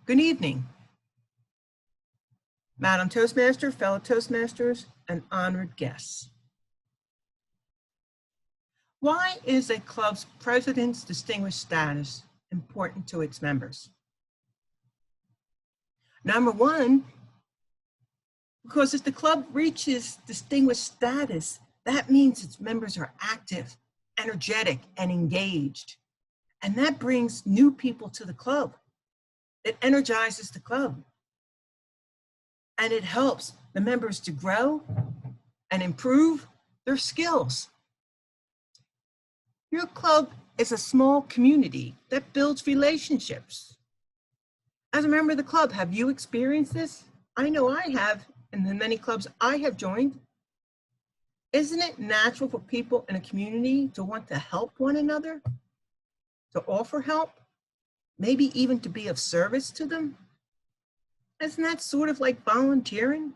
Good evening, Madam Toastmaster, fellow Toastmasters, and honored guests. Why is a club's president's distinguished status important to its members? Number one, because if the club reaches distinguished status, that means its members are active, energetic, and engaged. And that brings new people to the club. It energizes the club. And it helps the members to grow and improve their skills. Your club is a small community that builds relationships. As a member of the club, have you experienced this? I know I have in the many clubs I have joined. Isn't it natural for people in a community to want to help one another, to offer help, maybe even to be of service to them? Isn't that sort of like volunteering,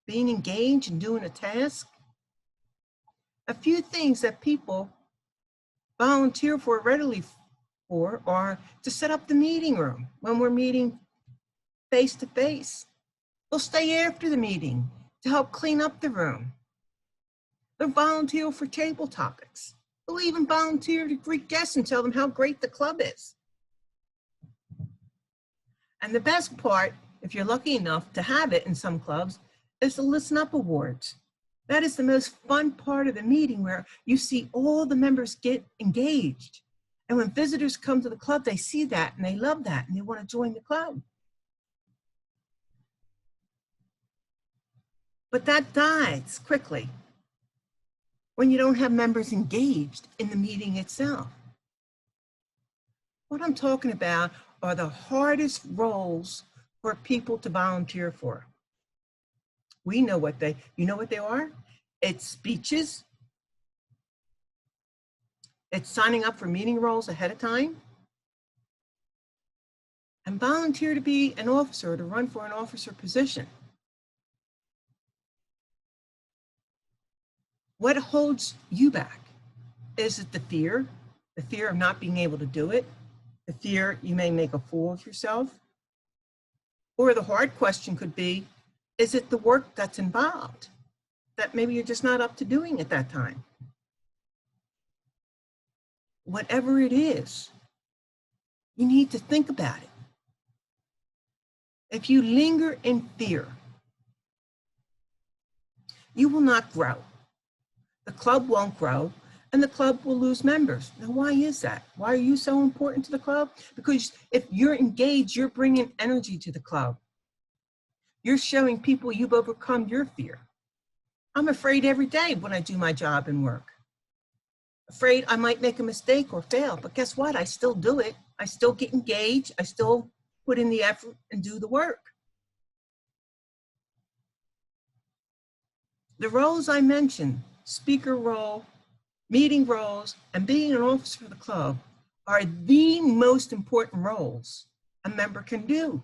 being engaged and doing a task? A few things that people volunteer for readily for are to set up the meeting room when we're meeting face to face. They'll stay after the meeting to help clean up the room. They'll volunteer for table topics. They'll even volunteer to greet guests and tell them how great the club is. And the best part, if you're lucky enough to have it in some clubs, is the Listen Up Awards. That is the most fun part of the meeting, where you see all the members get engaged. And when visitors come to the club, they see that and they love that and they want to join the club. But that dies quickly when you don't have members engaged in the meeting itself. What I'm talking about are the hardest roles for people to volunteer for. You know what they are? It's speeches. It's signing up for meeting roles ahead of time. And volunteer to be an officer, to run for an officer position. What holds you back? Is it the fear of not being able to do it? The fear you may make a fool of yourself? Or the hard question could be, is it the work that's involved that maybe you're just not up to doing at that time? Whatever it is, you need to think about it. If you linger in fear, you will not grow. The club won't grow, and the club will lose members. Now, why is that? Why are you so important to the club? Because if you're engaged, you're bringing energy to the club. You're showing people you've overcome your fear. I'm afraid every day when I do my job and work. Afraid I might make a mistake or fail, but guess what? I still do it. I still get engaged. I still put in the effort and do the work. The roles I mentioned, speaker role, meeting roles, and being an officer of the club, are the most important roles a member can do.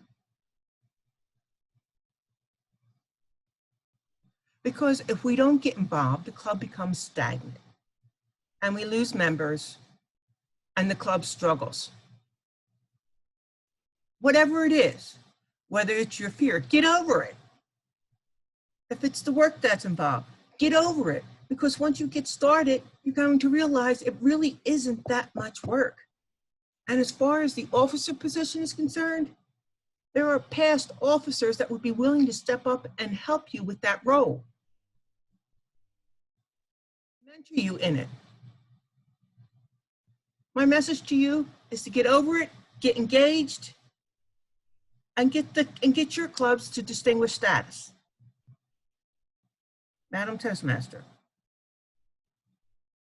Because if we don't get involved, the club becomes stagnant and we lose members and the club struggles. Whatever it is, whether it's your fear, get over it. If it's the work that's involved, get over it. Because once you get started, you're going to realize it really isn't that much work. And as far as the officer position is concerned, there are past officers that would be willing to step up and help you with that role. Mentor you in it. My message to you is to get over it, get engaged, and get your clubs to distinguished status. Madam Toastmaster.